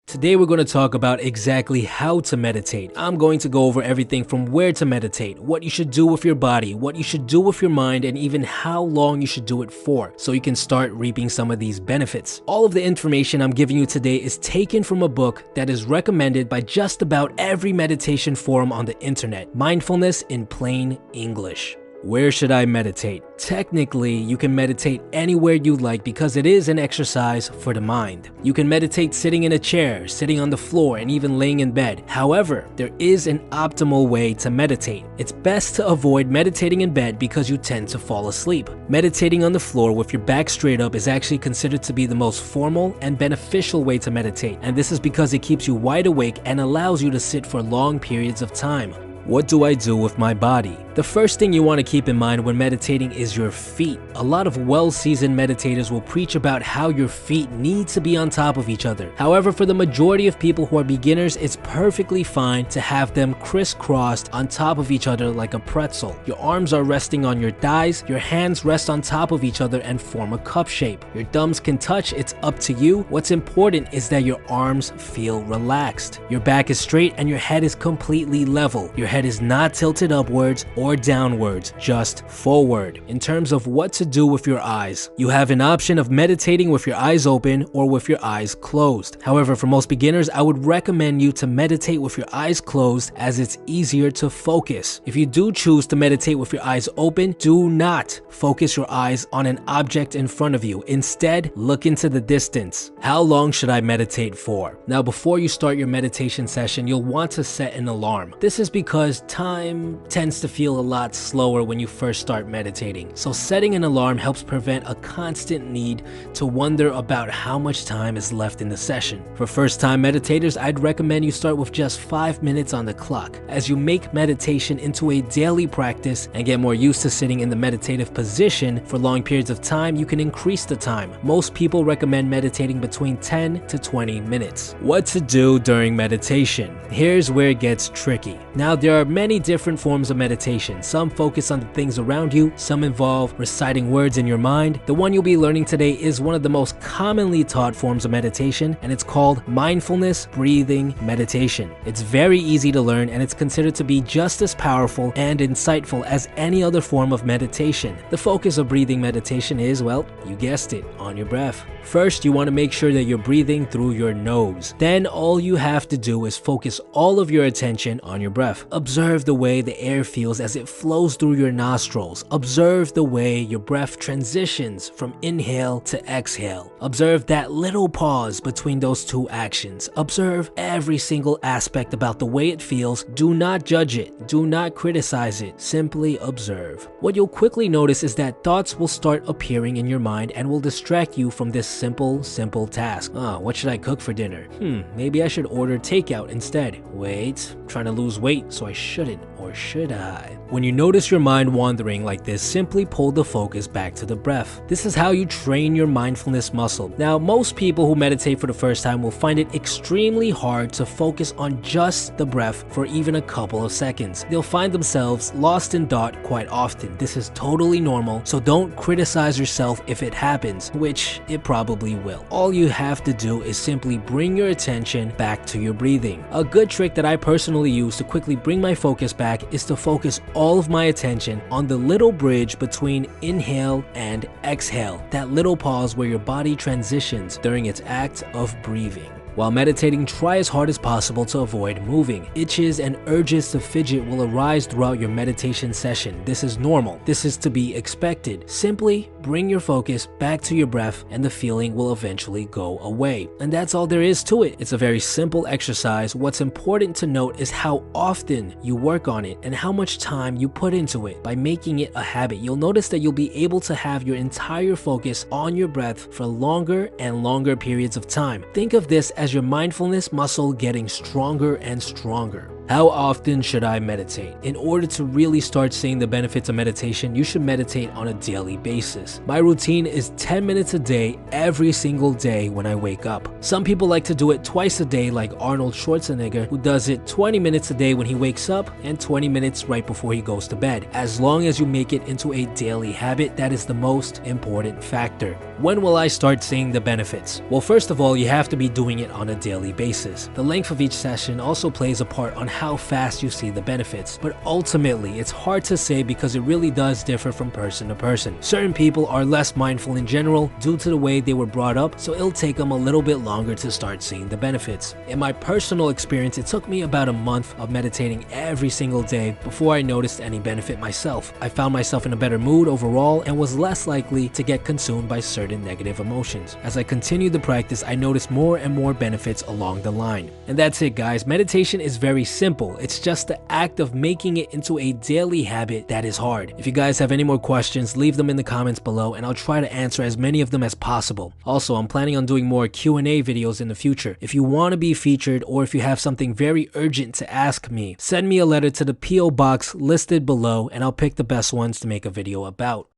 Today we're going to talk about exactly how to meditate. I'm going to go over everything from where to meditate, what you should do with your body, what you should do with your mind, and even how long you should do it for, so you can start reaping some of these benefits. All of the information I'm giving you today is taken from a book that is recommended by just about every meditation forum on the internet, Mindfulness in Plain English. Where should I meditate? Technically, you can meditate anywhere you like because it is an exercise for the mind. You can meditate sitting in a chair, sitting on the floor, and even laying in bed. However, there is an optimal way to meditate. It's best to avoid meditating in bed because you tend to fall asleep. Meditating on the floor with your back straight up is actually considered to be the most formal and beneficial way to meditate, and this is because it keeps you wide awake and allows you to sit for long periods of time. What do I do with my body? The first thing you want to keep in mind when meditating is your feet. A lot of well-seasoned meditators will preach about how your feet need to be on top of each other. However, for the majority of people who are beginners, it's perfectly fine to have them crisscrossed on top of each other like a pretzel. Your arms are resting on your thighs, your hands rest on top of each other and form a cup shape. Your thumbs can touch, it's up to you. What's important is that your arms feel relaxed. Your back is straight and your head is completely level. Your head is not tilted upwards or downwards, just forward. In terms of what to do with your eyes, you have an option of meditating with your eyes open or with your eyes closed. However, for most beginners, I would recommend you to meditate with your eyes closed as it's easier to focus. If you do choose to meditate with your eyes open, do not focus your eyes on an object in front of you. Instead, look into the distance. How long should I meditate for? Now, before you start your meditation session, you'll want to set an alarm. This is because time tends to feel a lot slower when you first start meditating. So setting an alarm helps prevent a constant need to wonder about how much time is left in the session. For first-time meditators, I'd recommend you start with just 5 minutes on the clock. As you make meditation into a daily practice and get more used to sitting in the meditative position for long periods of time, you can increase the time. Most people recommend meditating between 10 to 20 minutes. What to do during meditation? Here's where it gets tricky. Now, there are many different forms of meditation. Some focus on the things around you, some involve reciting words in your mind. The one you'll be learning today is one of the most commonly taught forms of meditation, and it's called mindfulness breathing meditation. It's very easy to learn, and it's considered to be just as powerful and insightful as any other form of meditation. The focus of breathing meditation is, well, you guessed it, on your breath. First, you want to make sure that you're breathing through your nose. Then all you have to do is focus all of your attention on your breath. Observe the way the air feels as it flows through your nostrils. Observe the way your breath transitions from inhale to exhale. Observe that little pause between those two actions. Observe every single aspect about the way it feels. Do not judge it. Do not criticize it. Simply observe. What you'll quickly notice is that thoughts will start appearing in your mind and will distract you from this simple task. What should I cook for dinner? Maybe I should order takeout instead. Wait, I'm trying to lose weight, so I shouldn't, or should I? When you notice your mind wandering like this, simply pull the focus back to the breath. This is how you train your mindfulness muscle. Now, most people who meditate for the first time will find it extremely hard to focus on just the breath for even a couple of seconds. They'll find themselves lost in thought quite often. This is totally normal, so don't criticize yourself if it happens, which it probably will. All you have to do is simply bring your attention back to your breathing. A good trick that I personally use to quickly bring my focus back is to focus all of my attention on the little bridge between inhale and exhale, that little pause where your body transitions during its act of breathing. While meditating, try as hard as possible to avoid moving. Itches and urges to fidget will arise throughout your meditation session. This is normal. This is to be expected. Simply bring your focus back to your breath and the feeling will eventually go away. And that's all there is to it. It's a very simple exercise. What's important to note is how often you work on it and how much time you put into it. By making it a habit, you'll notice that you'll be able to have your entire focus on your breath for longer and longer periods of time. Think of this as your mindfulness muscle getting stronger and stronger. How often should I meditate? In order to really start seeing the benefits of meditation, you should meditate on a daily basis. My routine is 10 minutes a day, every single day when I wake up. Some people like to do it twice a day, like Arnold Schwarzenegger, who does it 20 minutes a day when he wakes up and 20 minutes right before he goes to bed. As long as you make it into a daily habit, that is the most important factor. When will I start seeing the benefits? Well, first of all, you have to be doing it on a daily basis. The length of each session also plays a part on how fast you see the benefits, but ultimately it's hard to say because it really does differ from person to person. Certain people are less mindful in general due to the way they were brought up, so it'll take them a little bit longer to start seeing the benefits. In my personal experience, it took me about a month of meditating every single day before I noticed any benefit myself. I found myself in a better mood overall and was less likely to get consumed by certain negative emotions. As I continued the practice, I noticed more and more benefits along the line. And that's it, guys. Meditation is very simple. It's just the act of making it into a daily habit that is hard. If you guys have any more questions, leave them in the comments below and I'll try to answer as many of them as possible. Also, I'm planning on doing more Q&A videos in the future. If you want to be featured or if you have something very urgent to ask me, send me a letter to the P.O. box listed below and I'll pick the best ones to make a video about.